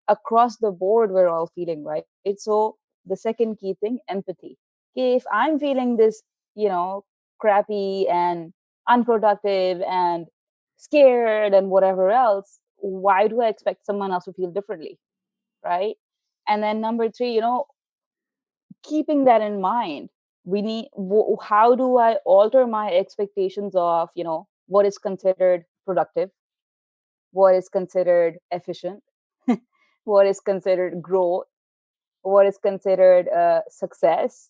across the board we're all feeling, right? So the second key thing, empathy. Okay, if I'm feeling this, crappy and unproductive and scared and whatever else, why do I expect someone else to feel differently, right? And then number three, keeping that in mind, we need, how do I alter my expectations of, what is considered productive, what is considered efficient, what is considered growth, what is considered success.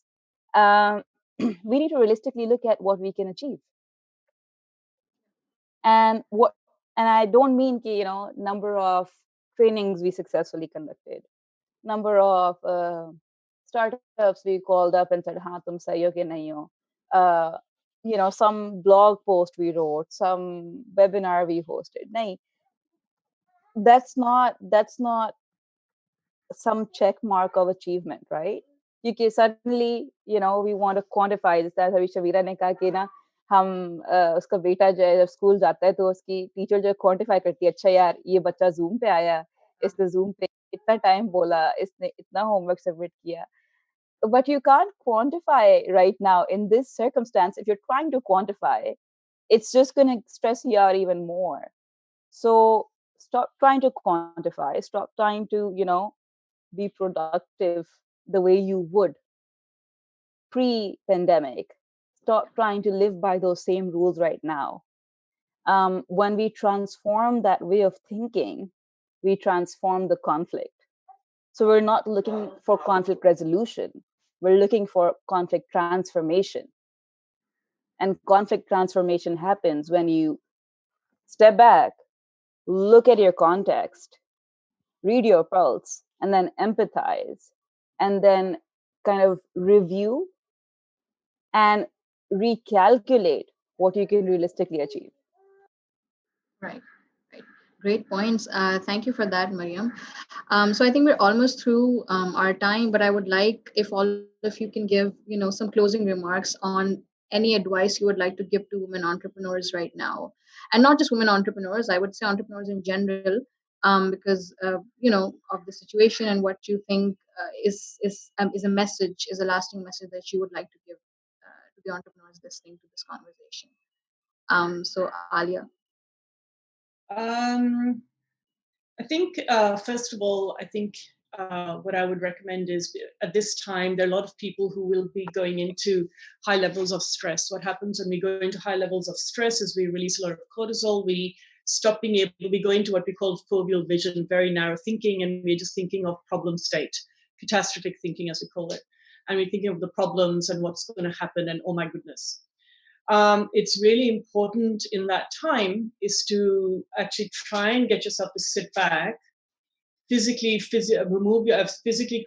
um, we need to realistically look at what we can achieve, and what, and I don't mean number of trainings we successfully conducted, number of startups we called up and said, हाँ तुम सही हो कि नहीं हो, some blog post we wrote, some webinar we hosted. नहीं, that's not some check mark of achievement, right? क्योंकि suddenly we want to quantify, जैसे अभी शबीरा ने कहा कि ना हम उसका बेटा जो है जब स्कूल जाता है तो उसकी टीचर जो क्वांटिफाई करती है, अच्छा यार ये बच्चा जूम पे आया, इसने जूम पे इतना टाइम बोला, इसने इतना होमवर्क सबमिट किया. But you can't quantify right now in this circumstance. If you're trying to quantify, it's just going to stress you out even more. So stop trying to quantify, stop trying to be productive the way you would pre-pandemic. Stop trying to live by those same rules right now. When we transform that way of thinking, we transform the conflict. So we're not looking for conflict resolution. We're looking for conflict transformation. And conflict transformation happens when you step back, look at your context, read your pulse, and then empathize, and then kind of review and recalculate what you can realistically achieve. Right. Right. Great points. Thank you for that, Mariam. So I think we're almost through our time, but I would like if all of you can give, some closing remarks on any advice you would like to give to women entrepreneurs right now, and not just women entrepreneurs. I would say entrepreneurs in general, because of the situation and what you think is a message, is a lasting message that you would like to give to the entrepreneurs listening to this conversation. So Alia. Um, I think, first of all, I think what I would recommend is at this time, there are a lot of people who will be going into high levels of stress. What happens when we go into high levels of stress is we release a lot of cortisol. We stop being able, we go into what we call foveal vision, very narrow thinking, and we're just thinking of problem state, catastrophic thinking, as we call it. And we're thinking of the problems and what's going to happen, and oh my goodness. It's really important in that time is to actually try and get yourself to sit back, physically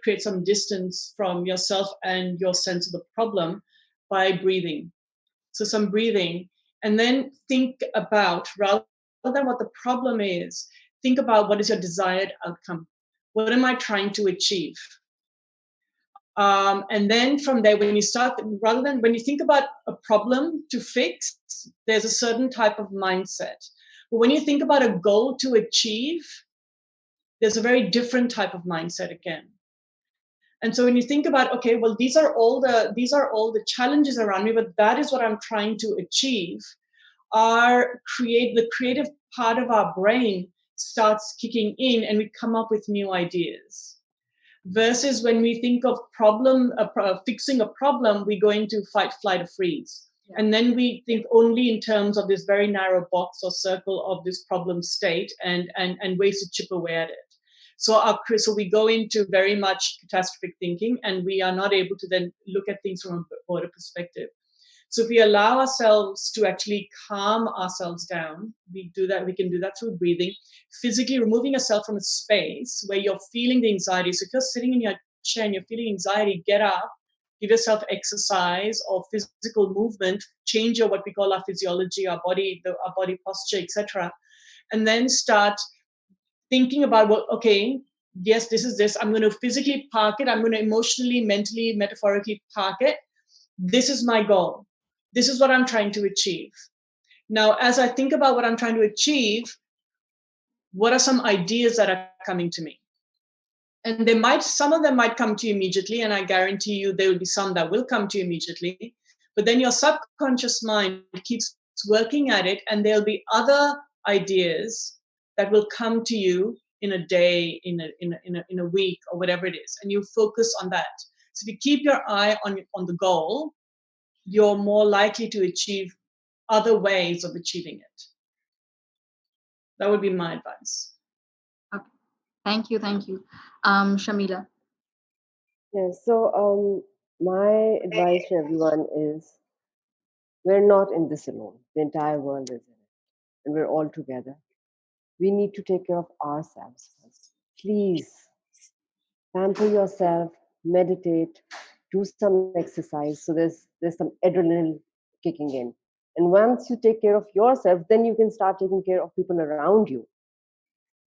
create some distance from yourself and your sense of the problem by breathing. So some breathing, and then think about, rather than what the problem is, think about what is your desired outcome. What am I trying to achieve? And then from there, when you start, rather than when you think about a problem to fix, there's a certain type of mindset. But when you think about a goal to achieve, there's a very different type of mindset again. And so when you think about, okay, well, these are all the challenges around me, but that is what I'm trying to achieve. The creative part of our brain starts kicking in, and we come up with new ideas. Versus when we think of fixing a problem, we go into fight, flight, or freeze. Yeah. And then we think only in terms of this very narrow box or circle of this problem state and ways to chip away at it. So we go into very much catastrophic thinking, and we are not able to then look at things from a broader perspective. So if we allow ourselves to actually calm ourselves down, we can do that through breathing, physically removing yourself from a space where you're feeling the anxiety. So if you're sitting in your chair and you're feeling anxiety, get up, give yourself exercise or physical movement, change what we call our physiology, our body posture, etc. And then start thinking about, well, okay, yes, this is this. I'm going to physically park it. I'm going to emotionally, mentally, metaphorically park it. This is my goal. This is what I'm trying to achieve. Now, as I think about what I'm trying to achieve, what are some ideas that are coming to me? And some of them might come to you immediately, and I guarantee you there will be some that will come to you immediately. But then your subconscious mind keeps working at it, and there'll be other ideas that will come to you in a day, in a week, or whatever it is, and you focus on that. So if you keep your eye on the goal, you're more likely to achieve other ways of achieving it. That would be my advice. Okay. Thank you. Shameelah. Yes, so my advice to everyone is we're not in this alone. The entire world is in it, and we're all together. We need to take care of ourselves first. Please pamper yourself, meditate, do some exercise. So there's some adrenaline kicking in. And once you take care of yourself, then you can start taking care of people around you.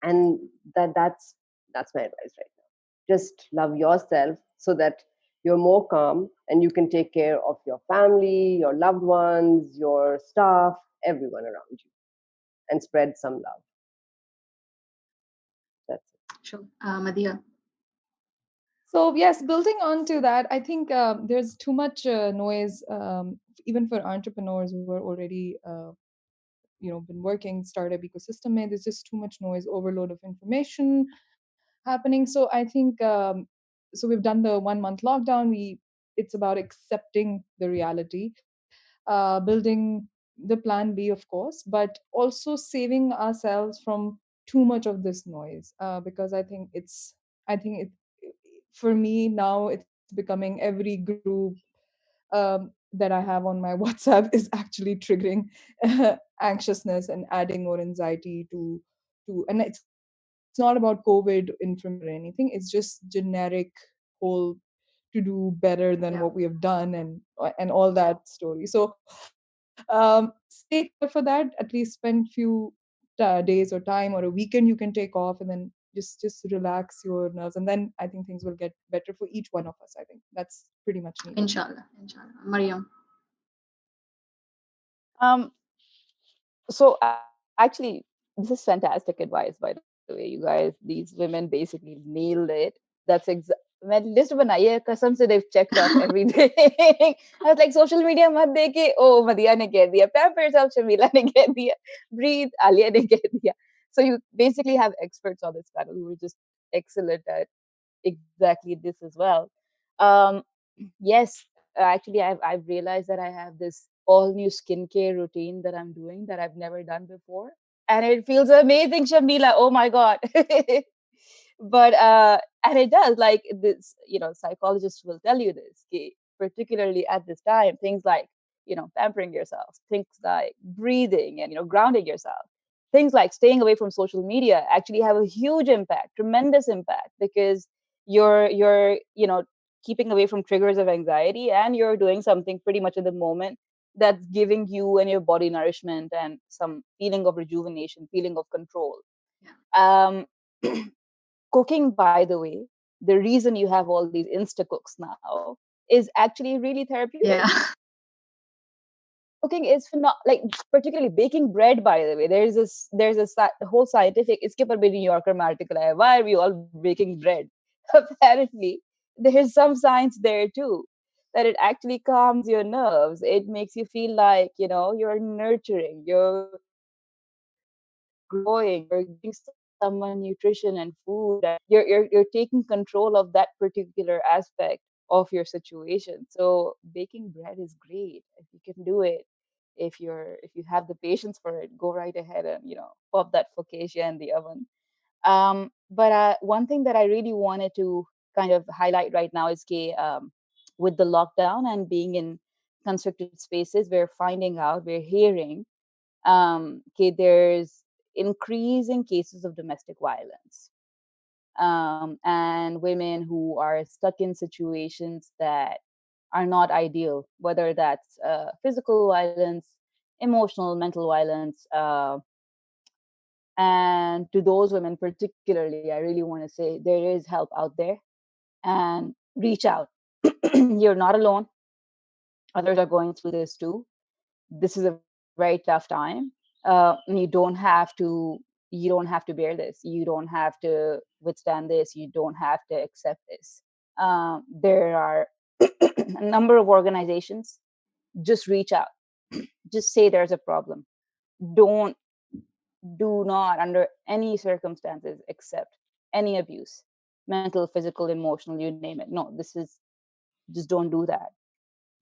And that's my advice right now. Just love yourself so that you're more calm and you can take care of your family, your loved ones, your staff, everyone around you, and spread some love. That's it. Sure. Madiha. So yes, building on to that, I think there's too much noise, even for entrepreneurs who are already, been working startup ecosystem. There's just too much noise, overload of information happening. So I think, so we've done the 1 month lockdown. It's about accepting the reality, building the plan B, of course, but also saving ourselves from too much of this noise, because I think it, for me now, it's becoming every group that I have on my WhatsApp is actually triggering anxiousness and adding more anxiety and it's not about COVID information or anything. It's just generic whole to do better than what we Yeah. have done and all that story. So stay clear for that. At least spend few days or time or a weekend you can take off, and then just relax your nerves, and then I think things will get better for each one of us. I think that's pretty much needed. Inshallah. Inshallah. Maryam. Um, so actually, this is fantastic advice, by the way, you guys. These women basically nailed it. That's मैं list बनाई है कसम से they've checked off everything. I was like social media मत देखे oh Madiha ने कह दिया pamper yourself Shameelah ने कह दिया breathe Aliyah ने कह दिया. So you basically have experts on this panel who are just excellent at exactly this as well. Um, yes, actually, I've realized that I have this all new skincare routine that I'm doing that I've never done before, and it feels amazing, Shamila. Oh my god! But and it does, like this, psychologists will tell you this, particularly at this time, things like pampering yourself, things like breathing and grounding yourself, things like staying away from social media actually have a huge impact, tremendous impact, because you're keeping away from triggers of anxiety, and you're doing something pretty much in the moment that's giving you and your body nourishment and some feeling of rejuvenation, feeling of control. Yeah. um Cooking, by the way, the reason you have all these insta cooks now is actually really therapeutic. Yeah. Cooking is like particularly baking bread, by the way. There's a whole scientific, इसके ऊपर भी New Yorker में article है, why are we all baking bread? Apparently there's some science there too, that it actually calms your nerves. It makes you feel like you're nurturing, you're growing, you're giving someone nutrition and food, and you're taking control of that particular aspect of your situation. So baking bread is great if you can do it. If you have the patience for it, go right ahead and pop that focaccia in the oven. But one thing that I really wanted to kind of highlight right now is with the lockdown and being in constricted spaces, we're hearing there's increasing cases of domestic violence, and women who are stuck in situations that are not ideal, whether that's physical violence, emotional, mental violence. And to those women particularly, I really want to say there is help out there, and reach out. You're not alone. Others are going through this too. This is a very tough time. And you don't have to bear this. You don't have to withstand this. You don't have to accept this. There are a number of organizations. Just reach out. Just say there's a problem. Don't do not under any circumstances accept any abuse, mental, physical, emotional, you name it. No, this is just don't do that.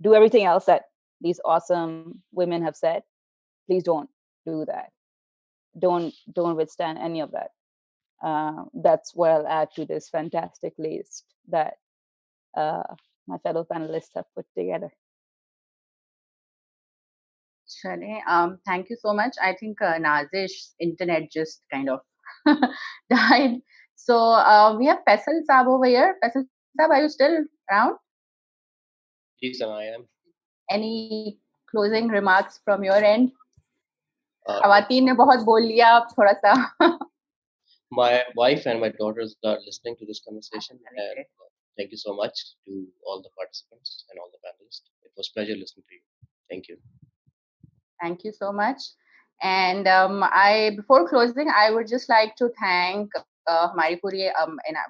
Do everything else that these awesome women have said. Please don't do that. Don't withstand any of that. That's what I'll add to this fantastic list that uh, my fellow panelists have put together. Chale, thank you so much. I think Nazish's internet just kind of died. So we have Faisal Saab over here. Faisal Saab, are you still around? Yes, I am. Any closing remarks from your end? Uh, खवातीन ने बहुत बोल लिया, अब थोड़ा सा My wife and my daughters are listening to this That's conversation, very and great. thank you so much to all the participants and all the panelists. It was pleasure listening to you. Thank you. Thank you so much. And I, before closing, I would just like to thank हमारे पूरे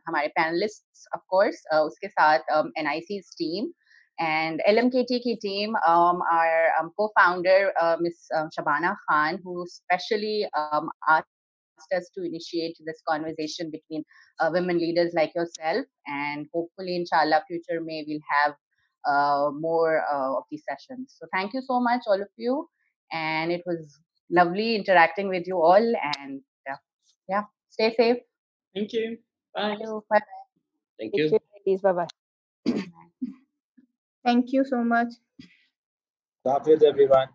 हमारे panelists, of course, उसके साथ NIC's team and LMKT की team, our co-founder, Ms. Shabana Khan, who specially asked us to initiate this conversation between women leaders like yourself. And hopefully, inshallah, future may we'll have more of these sessions. So thank you so much, all of you. And it was lovely interacting with you all. And yeah, stay safe. Thank you. Bye. Thank you. Bye. Thank Take you. care, ladies. Bye bye. Thank you so much. Hafiz, everyone.